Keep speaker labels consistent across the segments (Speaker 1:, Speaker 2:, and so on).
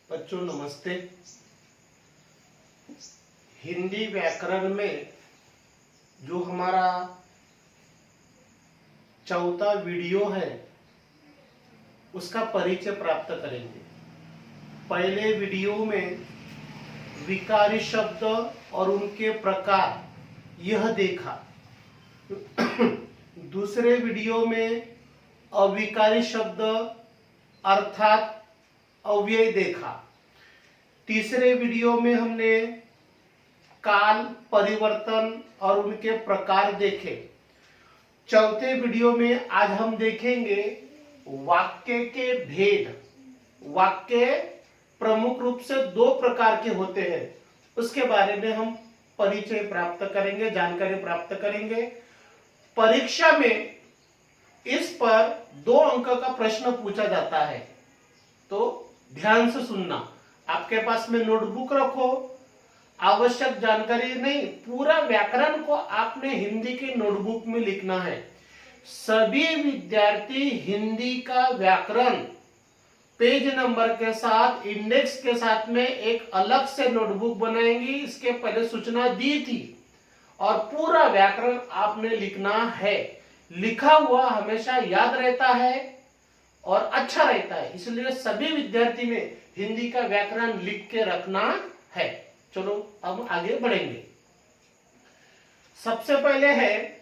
Speaker 1: बच्चों नमस्ते। हिंदी व्याकरण में जो हमारा चौथा वीडियो है उसका परिचय प्राप्त करेंगे। पहले वीडियो में विकारी शब्द और उनके प्रकार यह देखा। दूसरे वीडियो में अविकारी शब्द अर्थात अव्यय देखा। तीसरे वीडियो में हमने काल परिवर्तन और उनके प्रकार देखे। चौथे वीडियो में आज हम देखेंगे वाक्य के भेद। वाक्य प्रमुख रूप से दो प्रकार के होते हैं, उसके बारे में हम परिचय प्राप्त करेंगे, जानकारी प्राप्त करेंगे। परीक्षा में इस पर 2 अंक का प्रश्न पूछा जाता है, तो ध्यान से सुनना। आपके पास में नोटबुक रखो, आवश्यक जानकारी नहीं, पूरा व्याकरण को आपने हिंदी की नोटबुक में लिखना है। सभी विद्यार्थी हिंदी का व्याकरण पेज नंबर के साथ इंडेक्स के साथ में एक अलग से नोटबुक बनाएंगी। इसके पहले सूचना दी थी और पूरा व्याकरण आपने लिखना है। लिखा हुआ हमेशा याद रहता है और अच्छा रहता है, इसलिए सभी विद्यार्थी ने हिंदी का व्याकरण लिख के रखना है। चलो अब आगे बढ़ेंगे। सबसे पहले है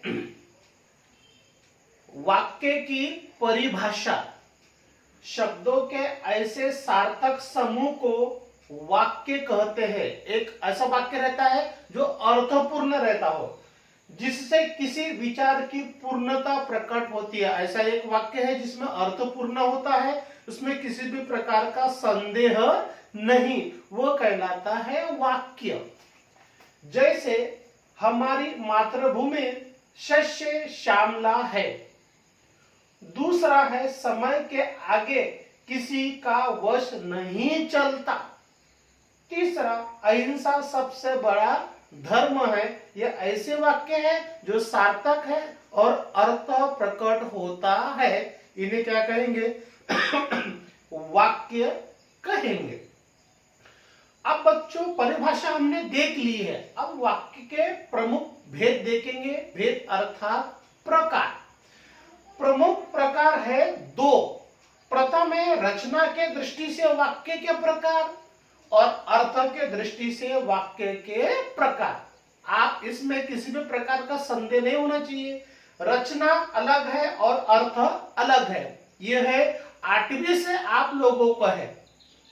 Speaker 1: वाक्य की परिभाषा। शब्दों के ऐसे सार्थक समूह को वाक्य कहते हैं। एक ऐसा वाक्य रहता है जो अर्थपूर्ण रहता हो, जिससे किसी विचार की पूर्णता प्रकट होती है। ऐसा एक वाक्य है जिसमें अर्थ पूर्ण होता है, उसमें किसी भी प्रकार का संदेह नहीं, वो कहलाता है वाक्य। जैसे हमारी मातृभूमि शस्य श्यामला है। दूसरा है समय के आगे किसी का वश नहीं चलता। तीसरा अहिंसा सबसे बड़ा धर्म है। यह ऐसे वाक्य है जो सार्थक है और अर्थ प्रकट होता है। इन्हें क्या कहेंगे? वाक्य कहेंगे। अब बच्चों परिभाषा हमने देख ली है, अब वाक्य के प्रमुख भेद देखेंगे। भेद अर्थात प्रकार। प्रमुख प्रकार है 2। प्रथम है रचना के दृष्टि से वाक्य के प्रकार और अर्थ के दृष्टि से वाक्य के प्रकार। आप इसमें किसी भी प्रकार का संदेह नहीं होना चाहिए। रचना अलग है और अर्थ अलग है। यह है 8वीं से आप लोगों को है।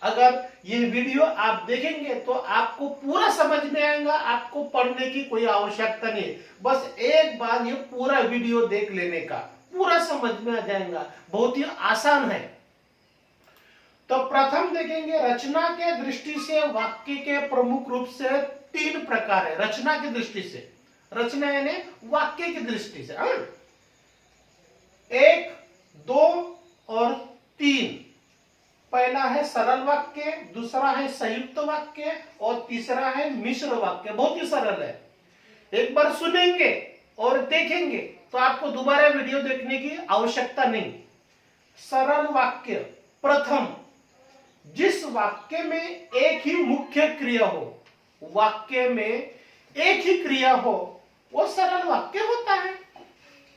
Speaker 1: अगर ये वीडियो आप देखेंगे तो आपको पूरा समझ में आएगा, आपको पढ़ने की कोई आवश्यकता नहीं। बस एक बार ये पूरा वीडियो देख लेने का, पूरा समझ में आ जाएगा। बहुत ही आसान है। तो प्रथम देखेंगे रचना के दृष्टि से वाक्य के प्रमुख रूप से 3 प्रकार है। रचना की दृष्टि से, रचना यानी वाक्य की दृष्टि से 1, 2 और 3। पहला है सरल वाक्य, दूसरा है संयुक्त वाक्य और तीसरा है मिश्र वाक्य। बहुत ही सरल है। एक बार सुनेंगे और देखेंगे तो आपको दोबारा वीडियो देखने की आवश्यकता नहीं। सरल वाक्य प्रथम, जिस वाक्य में एक ही मुख्य क्रिया हो, वाक्य में एक ही क्रिया हो, वो सरल वाक्य होता है।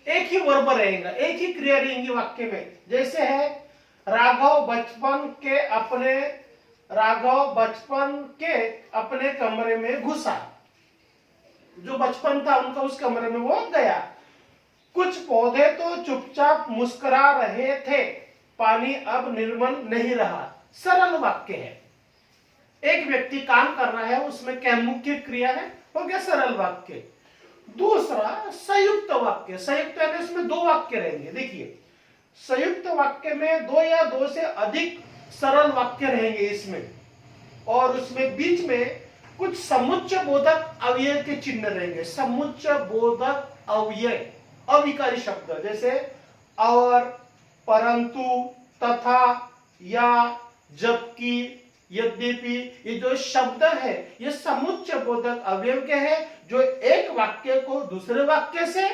Speaker 1: एक ही वर्ब रहेगा, एक ही क्रिया रहेंगी वाक्य में। जैसे है राघव बचपन के अपने कमरे में घुसा। जो बचपन था उनका उस कमरे में वो गया। कुछ पौधे तो चुपचाप मुस्कुरा रहे थे, पानी अब निर्मल नहीं रहा। सरल वाक्य है। एक व्यक्ति काम कर रहा है, उसमें क्या मुख्य क्रिया है, हो गया सरल वाक्य। दूसरा संयुक्त वाक्य। संयुक्त यानी इसमें 2 वाक्य रहेंगे। देखिए संयुक्त वाक्य में 2 या 2 से अधिक सरल वाक्य रहेंगे इसमें, और उसमें बीच में कुछ समुच्चय बोधक अव्यय के चिन्ह रहेंगे। समुच्चय बोधक अव्यय अविकारी शब्द जैसे और, परंतु, तथा, या, जबकि, यद्यपि, ये जो शब्द है ये समुच्चय बोधक अवयव के है, जो एक वाक्य को दूसरे वाक्य से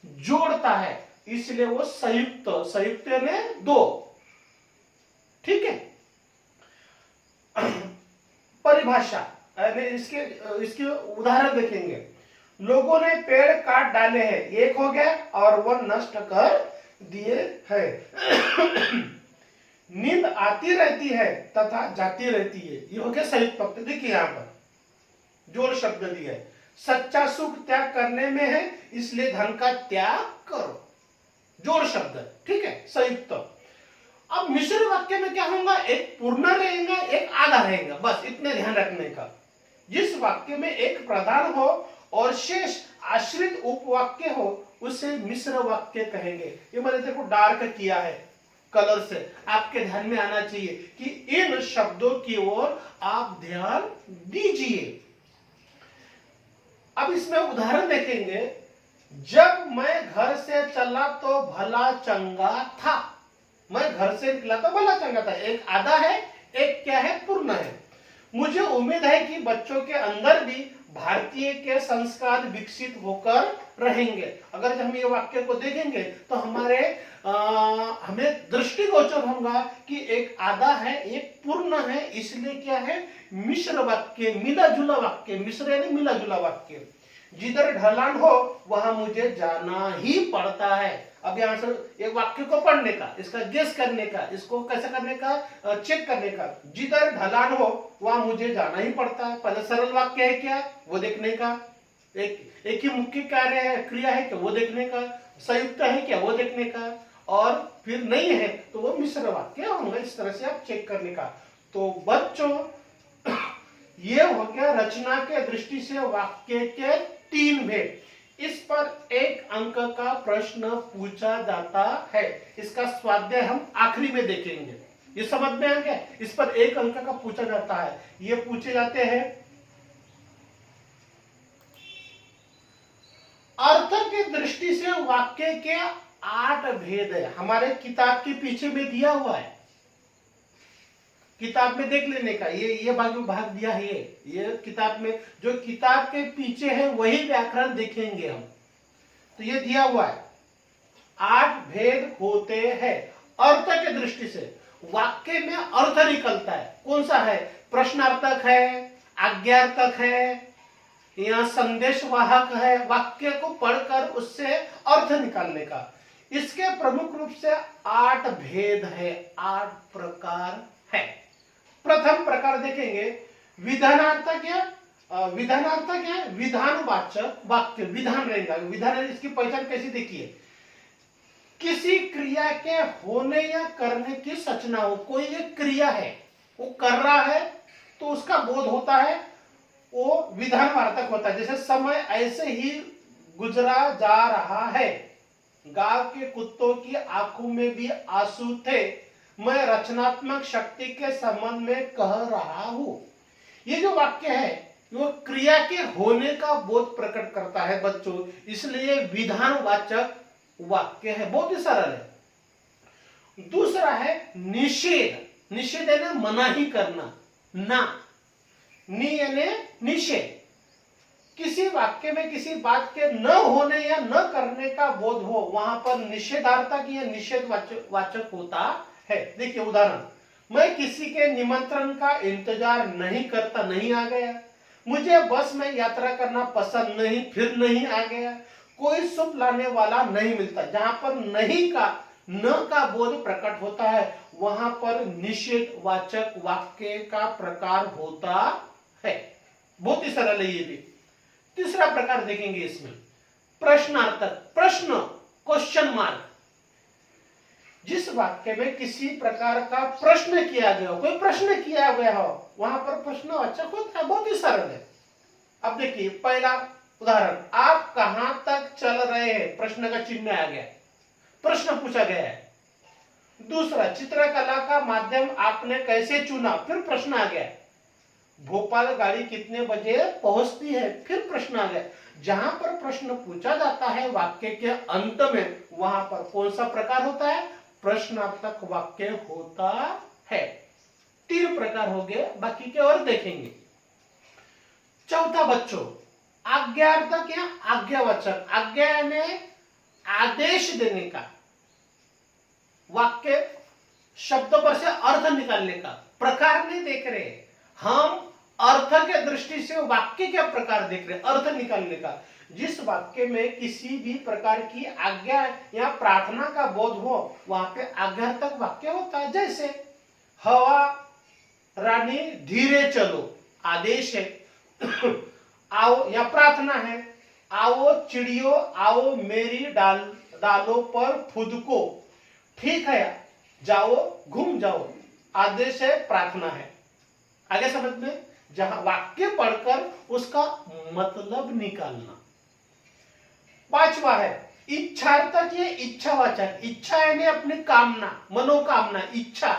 Speaker 1: जोड़ता है, इसलिए वो संयुक्त। संयुक्त यानी 2। ठीक है। परिभाषा, इसके इसके उदाहरण देखेंगे। लोगों ने पेड़ काट डाले हैं, एक हो गया, और वह नष्ट कर दिए हैं। नींद आती रहती है तथा जाती रहती है, ये हो गया संयुक्त पक्ष। देखिए यहाँ पर जोड़ शब्द दिया है। सच्चा सुख त्याग करने में है, इसलिए धन का त्याग करो, जोड़ शब्द, ठीक है, संयुक्त। अब मिश्र वाक्य में क्या होगा, एक पूर्ण रहेगा, एक आधा रहेगा, बस इतने ध्यान रखने का। जिस वाक्य में एक प्रधान हो और शेष आश्रित उपवाक्य हो, उसे मिश्र वाक्य कहेंगे। ये मैंने देखो डार्क किया है कलर से, आपके ध्यान में आना चाहिए कि इन शब्दों की ओर आप ध्यान दीजिए। अब इसमें उदाहरण देखेंगे। जब मैं घर से चला तो भला चंगा था, मैं घर से निकला तो भला चंगा था, एक आधा है, एक क्या है, पूर्ण है। मुझे उम्मीद है कि बच्चों के अंदर भी भारतीय के संस्कार विकसित होकर रहेंगे। अगर हम ये वाक्य को देखेंगे तो हमें दृष्टिगोचर होगा कि एक आधा है, एक पूर्ण है, इसलिए क्या है, मिश्र वाक्य, मिला जुला वाक्य। मिश्र यानी मिला जुला वाक्य। जिधर ढलान हो वहां मुझे जाना ही पड़ता है। अब यहां से एक वाक्य को पढ़ने का, इसका गेस करने का, इसको कैसे करने का, चेक करने का। जिधर ढलान हो वहां मुझे जाना ही पड़ता है। पहले सरल वाक्य है क्या, वो देखने का। एक ही मुख्य कार्य है, क्रिया है क्या, वो देखने का। संयुक्त है क्या, वो देखने का। और फिर नहीं है तो वो मिश्र वाक्य होंगे। इस तरह से आप चेक करने का। तो बच्चों, ये हो गया रचना के दृष्टि से वाक्य के 3 भेद। इस पर 1 अंक का प्रश्न पूछा जाता है। इसका स्वाध्याय हम आखिरी में देखेंगे। ये समझ में आ गया। इस पर 1 अंक का पूछा जाता है। ये पूछे जाते हैं अर्थ की दृष्टि से वाक्य के 8 भेद है। हमारे किताब के पीछे में दिया हुआ है, किताब में देख लेने का। ये भाग दिया है। ये किताब में, जो किताब के पीछे है वही व्याकरण देखेंगे हम। तो ये दिया हुआ है, 8 भेद होते हैं अर्थ के दृष्टि से। वाक्य में अर्थ निकलता है, कौन सा है, प्रश्नार्थक है, आज्ञार्थक है, या संदेशवाहक है। वाक्य को पढ़कर उससे अर्थ निकालने का। इसके प्रमुख रूप से 8 भेद है, 8 प्रकार है। प्रथम प्रकार देखेंगे विधानार्थक है। विधानार्थक है विधानवाचक वाक्य, विधान रहेगा। विधान, इसकी पहचान कैसी देखिए, किसी क्रिया के होने या करने की सूचना हो। कोई एक क्रिया है, वो कर रहा है तो उसका बोध होता है, वो विधानवाचक होता है। जैसे समय ऐसे ही गुजरा जा रहा है, गांव के कुत्तों की आंखों में भी आंसू थे, मैं रचनात्मक शक्ति के संबंध में कह रहा हूं। ये जो वाक्य है वो क्रिया के होने का बोध प्रकट करता है बच्चों, इसलिए विधानवाचक वाक्य है, बहुत ही सरल है। दूसरा है निषेध। निषेध है ना, मनाही करना, ना, नि यानी निषेध। किसी वाक्य में किसी बात के न होने या न करने का बोध हो, वहां पर निषेधार्थक या निषेध वाचक होता है। देखिए उदाहरण, मैं किसी के निमंत्रण का इंतजार नहीं करता, नहीं आ गया। मुझे बस में यात्रा करना पसंद नहीं, फिर नहीं आ गया। कोई शुभ लाने वाला नहीं मिलता। जहां पर नहीं का, न का बोध प्रकट होता है, वहां पर निषेध वाचक वाक्य का प्रकार होता है। बहुत ही सरल है ये भी। तीसरा प्रकार देखेंगे इसमें प्रश्नार्थक। प्रश्न, क्वेश्चन मार्क। जिस वाक्य में किसी प्रकार का प्रश्न किया गया हो, कोई प्रश्न किया गया हो, वहां पर प्रश्नवाचक होता है। बहुत ही सरल है। अब देखिए पहला उदाहरण, आप कहां तक चल रहे हैं, प्रश्न का चिन्ह आ गया, प्रश्न पूछा गया है। दूसरा, चित्रकला का माध्यम आपने कैसे चुना, फिर प्रश्न आ गया। भोपाल गाड़ी कितने बजे पहुंचती है, फिर प्रश्न आ गया। जहां पर प्रश्न पूछा जाता है वाक्य के अंत में, वहां पर कौन सा प्रकार होता है, प्रश्नार्थक वाक्य होता है। 3 प्रकार हो गए, बाकी के और देखेंगे। चौथा बच्चों, आज्ञार्थक या आज्ञावाचक। आज्ञा ने आदेश देने का, वाक्य शब्दों पर से अर्थ निकालने का। प्रकार नहीं देख रहे, हम अर्थ के दृष्टि से वाक्य क्या प्रकार देख रहे, अर्थ निकालने का। जिस वाक्य में किसी भी प्रकार की आज्ञा या प्रार्थना का बोध हो वहां पे आज्ञार्थक वाक्य होता है। जैसे हवा रानी धीरे चलो, आदेश है। आओ या प्रार्थना है, आओ चिड़ियों आओ मेरी डालों पर फुदको, ठीक है जाओ घूम जाओ, आदेश है प्रार्थना है। आगे समझ में, जहां वाक्य पढ़कर उसका मतलब निकालना। पांचवा है इच्छार्थक, ये इच्छावाचक, इच्छा यानी अपनी कामना, मनोकामना, इच्छा,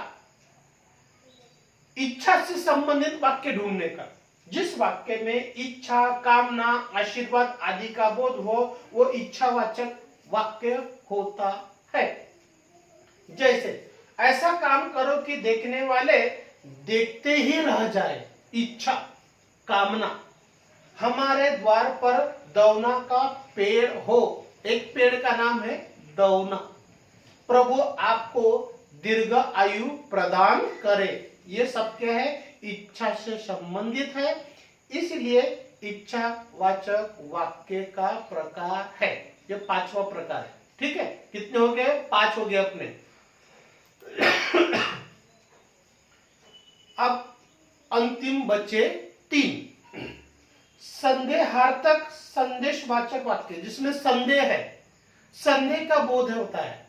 Speaker 1: इच्छा से संबंधित वाक्य ढूंढने का। जिस वाक्य में इच्छा कामना आशीर्वाद आदि का बोध हो वो इच्छावाचक वाक्य होता है। जैसे ऐसा काम करो कि देखने वाले देखते ही रह जाए, इच्छा कामना। हमारे द्वार पर दौना का पेड़ हो, एक पेड़ का नाम है दौना। प्रभु आपको दीर्घ आयु प्रदान करे, ये सब क्या है, इच्छा से संबंधित है, इसलिए इच्छावाचक वाक्य का प्रकार है। ये पांचवा प्रकार है। ठीक है, कितने हो गए, 5 हो गए अपने। अब अंतिम बचे 3। संदेहार्थक संदेशवाचक वाक्य, जिसमें संदेह है, संदेह का बोध होता है,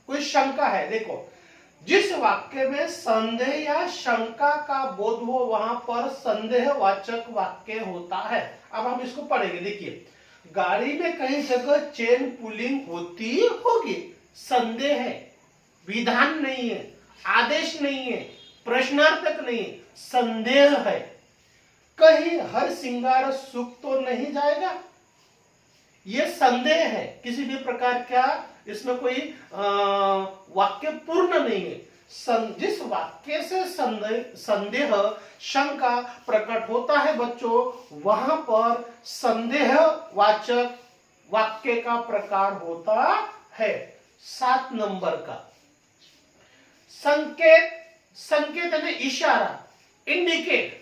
Speaker 1: कोई शंका है। देखो जिस वाक्य में संदेह या शंका का बोध हो वहां पर संदेहवाचक वाक्य होता है। अब हम इसको पढ़ेंगे। देखिए गाड़ी में कई जगह चेन पुलिंग होती होगी, संदेह है, विधान नहीं है, आदेश नहीं है, प्रश्नार्थक नहीं है, संदेह है। कहीं हर श्रृंगार सुख तो नहीं जाएगा, ये संदेह है, किसी भी प्रकार का इसमें कोई वाक्य पूर्ण नहीं है। जिस वाक्य से संदेह शंका प्रकट होता है बच्चों, वहां पर संदेहवाचक वाक्य का प्रकार होता है। 7 नंबर का संकेत, संकेत यानी इशारा, इंडिकेट,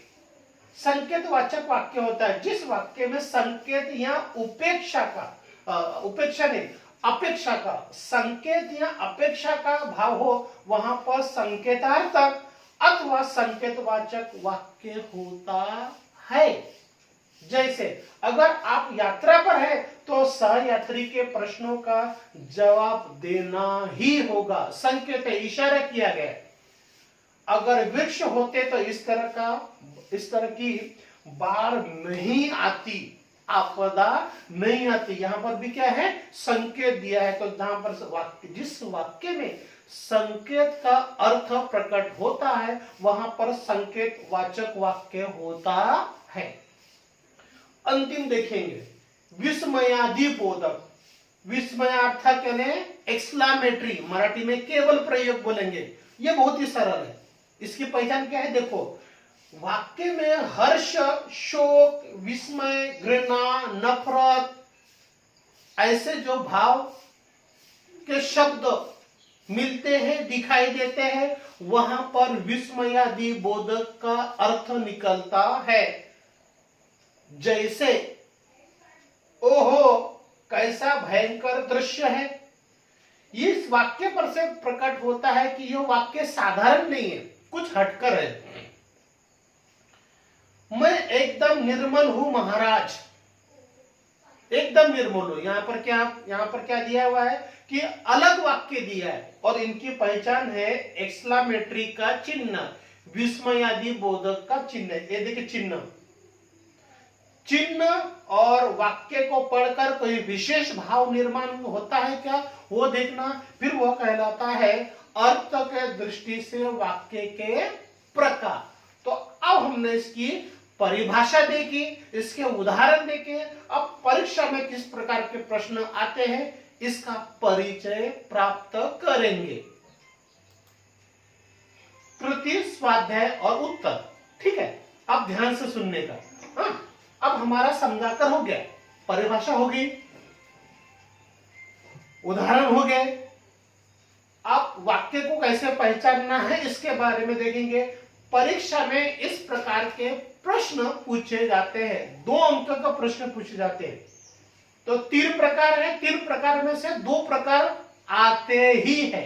Speaker 1: संकेत वाचक वाक्य होता है। जिस वाक्य में संकेत या उपेक्षा का, उपेक्षा नहीं अपेक्षा का, संकेत या अपेक्षा का भाव हो वहां पर संकेतार्थक अथवा संकेतवाचक वाक्य होता है। जैसे अगर आप यात्रा पर है तो सहयात्री के प्रश्नों का जवाब देना ही होगा, संकेत है, इशारा किया गया। अगर वृक्ष होते तो इस तरह की बाढ़ नहीं आती, आपदा नहीं आती। यहां पर भी क्या है, संकेत दिया है। तो जहां पर वाक्य, जिस वाक्य में संकेत का अर्थ प्रकट होता है वहां पर संकेत वाचक वाक्य होता है। अंतिम देखेंगे विस्मयादि बोधक, विस्मयार्थक यानी एक्सक्लामेटरी, मराठी में केवल प्रयोग बोलेंगे। ये बहुत ही सरल है। इसकी पहचान क्या है, देखो वाक्य में हर्ष, शोक, विस्मय, घृणा, नफरत ऐसे जो भाव के शब्द मिलते हैं, दिखाई देते हैं, वहां पर विस्मयादि बोधक का अर्थ निकलता है। जैसे ओहो कैसा भयंकर दृश्य है, इस वाक्य पर से प्रकट होता है कि यह वाक्य साधारण नहीं है, कुछ हटकर है। मैं एकदम निर्मल हूं महाराज, एकदम निर्मल हूं। यहां पर क्या दिया हुआ है कि अलग वाक्य दिया है और इनकी पहचान है एक्सक्लामेटरी का चिन्ह, विस्मयादि बोधक का चिन्ह। ये देखिए चिन्ह और वाक्य को पढ़कर कोई विशेष भाव निर्माण होता है क्या, वो देखना, फिर वह कहलाता है अर्थ के दृष्टि से वाक्य के प्रकार। तो अब हमने इसकी परिभाषा देखी, इसके उदाहरण देखे। अब परीक्षा में किस प्रकार के प्रश्न आते हैं इसका परिचय प्राप्त करेंगे। कृति, स्वाध्याय और उत्तर। ठीक है, अब ध्यान से सुनने का। हाँ, अब हमारा समझाकर हो गया, परिभाषा हो गई, उदाहरण हो गए। अब वाक्य को कैसे पहचानना है इसके बारे में देखेंगे। परीक्षा में इस प्रकार के प्रश्न पूछे जाते हैं, 2 अंक का प्रश्न पूछे जाते हैं। तो 3 प्रकार है, 3 प्रकार में से 2 प्रकार आते ही है,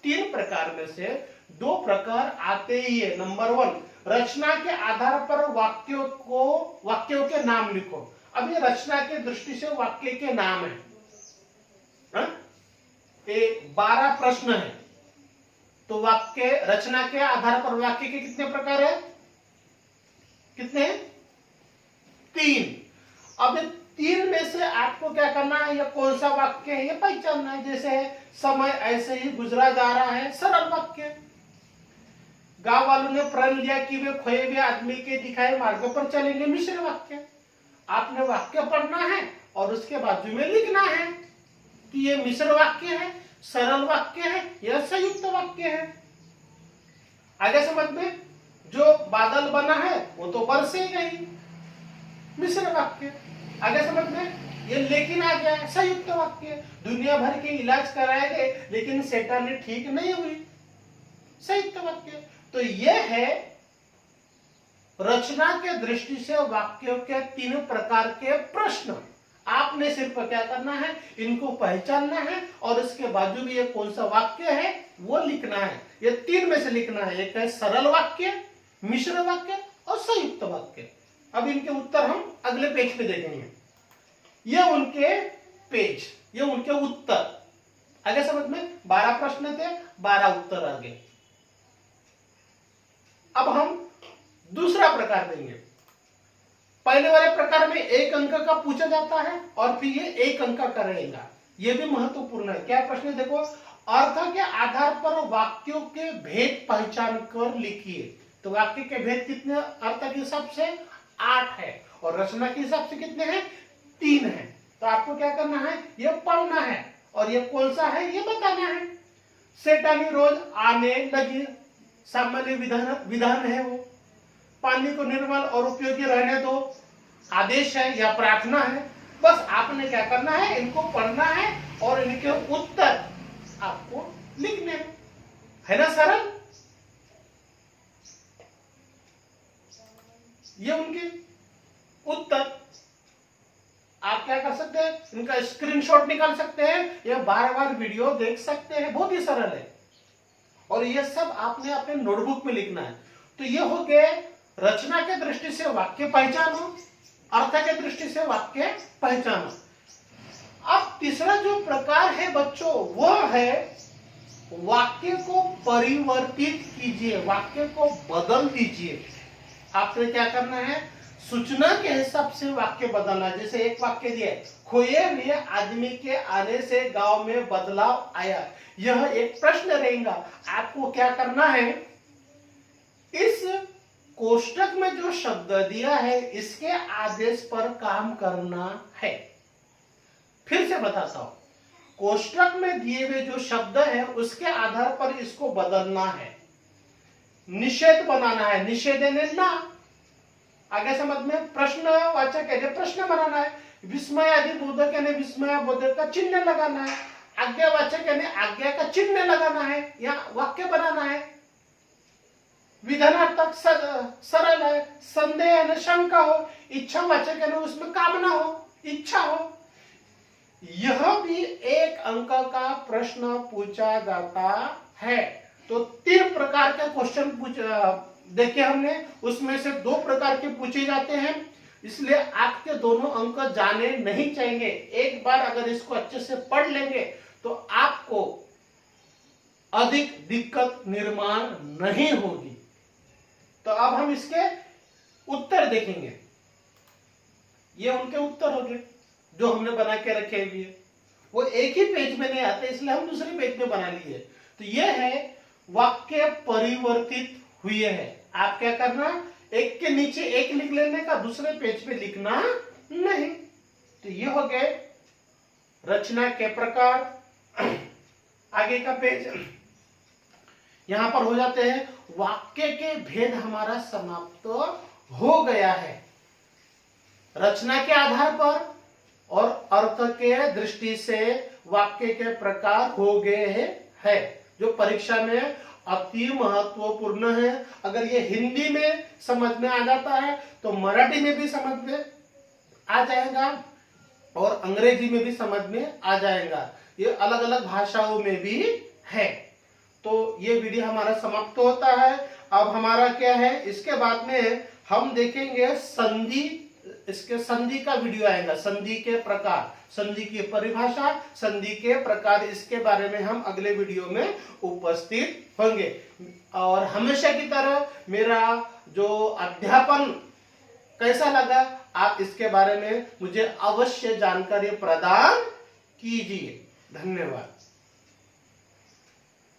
Speaker 1: 3 प्रकार में से 2 प्रकार आते ही है। नंबर 1, रचना के आधार पर वाक्यों के नाम लिखो। अब ये रचना के दृष्टि से वाक्य के नाम है, ये 12 प्रश्न है। तो वाक्य रचना के आधार पर वाक्य के कितने प्रकार है? कितने? 3। अब 3 में से आपको क्या करना है, ये कौन सा वाक्य है ये पहचानना है। जैसे समय ऐसे ही गुजरा जा रहा है, सरल वाक्य। गांव वालों ने प्रण लिया कि वे खोए हुए आदमी के दिखाए मार्ग पर चलेंगे, मिश्र वाक्य। आपने वाक्य पढ़ना है और उसके बाजू में लिखना है कि ये मिश्र वाक्य है, सरल वाक्य है या संयुक्त वाक्य है। आगे समझ में, जो बादल बना है वो तो बरसेगा ही, मिश्र वाक्य। आगे समझ में, ये लेकिन आ गया, संयुक्त वाक्य। दुनिया भर के इलाज कराए गए लेकिन शैतानी ठीक नहीं हुई, संयुक्त वाक्य। तो ये है रचना के दृष्टि से वाक्यों के 3 प्रकार के प्रश्न। आपने सिर्फ क्या करना है, इनको पहचानना है और इसके बाजू में ये कौन सा वाक्य है वो लिखना है। ये 3 में से लिखना है, एक है सरल वाक्य, मिश्र वाक्य और संयुक्त वाक्य। अब इनके उत्तर हम अगले पेज पे देखेंगे। ये उनके पेज, ये उनके उत्तर। आगे समझ में, 12 प्रश्न थे, 12 उत्तर आ गए। अब हम दूसरा प्रकार देंगे। पहले वाले प्रकार में 1 अंक का पूछा जाता है और फिर ये 1 अंक का रहेगा। ये भी महत्वपूर्ण है। क्या प्रश्न देखो, अर्थ के आधार पर वाक्यों के भेद पहचान कर लिखिए। तो वाक्य के भेद कितने अर्थ के हिसाब से? 8 है और रचना के हिसाब से कितने हैं? 3 है। तो आपको क्या करना है, ये पढ़ना है और ये कौन सा है ये बताना है। शैतानी रोज आने लगी, सामान्य विधान है वो। पानी को निर्मल और उपयोगी रहने दो, आदेश है या प्रार्थना है। बस आपने क्या करना है, इनको पढ़ना है और इनके उत्तर आपको लिखने हैं। है ना सरल? ये उनके उत्तर। आप क्या कर सकते हैं, इनका स्क्रीनशॉट निकाल सकते हैं या बार-बार वीडियो देख सकते हैं। बहुत ही सरल है और ये सब आपने अपने नोटबुक में लिखना है। तो ये हो गए रचना के दृष्टि से वाक्य पहचानो, अर्थ के दृष्टि से वाक्य पहचानो। अब तीसरा जो प्रकार है बच्चों, वो है वाक्य को परिवर्तित कीजिए, वाक्य को बदल दीजिए। आपने क्या करना है, सूचना के हिसाब से वाक्य बदलना। जैसे एक वाक्य दिया, खोए हुए आदमी के आने से गांव में बदलाव आया। यह एक प्रश्न रहेगा। आपको क्या करना है, इस कोष्टक में जो शब्द दिया है इसके आदेश पर काम करना है। फिर से बताता हूं, कोष्टक में दिए हुए जो शब्द है उसके आधार पर इसको बदलना है। निषेध बनाना है, निषेध ना। आगे समझ में, प्रश्नवाचक है, प्रश्न बनाना है। विस्मय आदि बोधक यानी विस्मय बोधक का चिन्ह लगाना है। आज्ञावाचक यानी आज्ञा का चिन्ह लगाना है या वाक्य बनाना है। विधानार्थक सरल है, संदेह यानी शंका हो, इच्छावाचक यानी उसमें कामना हो, इच्छा हो। यह भी 1 अंक का प्रश्न पूछा जाता है। तो 3 प्रकार के क्वेश्चन देखे हमने, उसमें से 2 प्रकार के पूछे जाते हैं, इसलिए आपके दोनों अंक जाने नहीं चाहिए। एक बार अगर इसको अच्छे से पढ़ लेंगे तो आपको अधिक दिक्कत निर्माण नहीं होगी। तो अब हम इसके उत्तर देखेंगे। ये उनके उत्तर हो गए जो हमने बना के रखे हुए। वो एक ही पेज में नहीं आते, इसलिए हम दूसरे पेज में बना लिए। तो ये है वाक्य परिवर्तित हुए हैं। आप क्या करना, एक के नीचे एक लिख लेने का, दूसरे पेज पे लिखना नहीं। तो ये हो गए रचना के प्रकार। आगे का पेज यहां पर हो जाते हैं। वाक्य के भेद हमारा समाप्त हो गया है। रचना के आधार पर और अर्थ के दृष्टि से वाक्य के प्रकार हो गए हैं। जो परीक्षा में अति महत्वपूर्ण है। अगर ये हिंदी में समझ में आ जाता है तो मराठी में भी समझ में आ जाएगा और अंग्रेजी में भी समझ में आ जाएगा। ये अलग अलग भाषाओं में भी है। तो ये वीडियो हमारा समाप्त होता है। अब हमारा क्या है, इसके बाद में हम देखेंगे संधि। इसके संधि का वीडियो आएगा, संधि के प्रकार, संधि की परिभाषा, संधि के प्रकार, इसके बारे में हम अगले वीडियो में उपस्थित होंगे। और हमेशा की तरह मेरा जो अध्यापन कैसा लगा, आप इसके बारे में मुझे अवश्य जानकारी प्रदान कीजिए। धन्यवाद।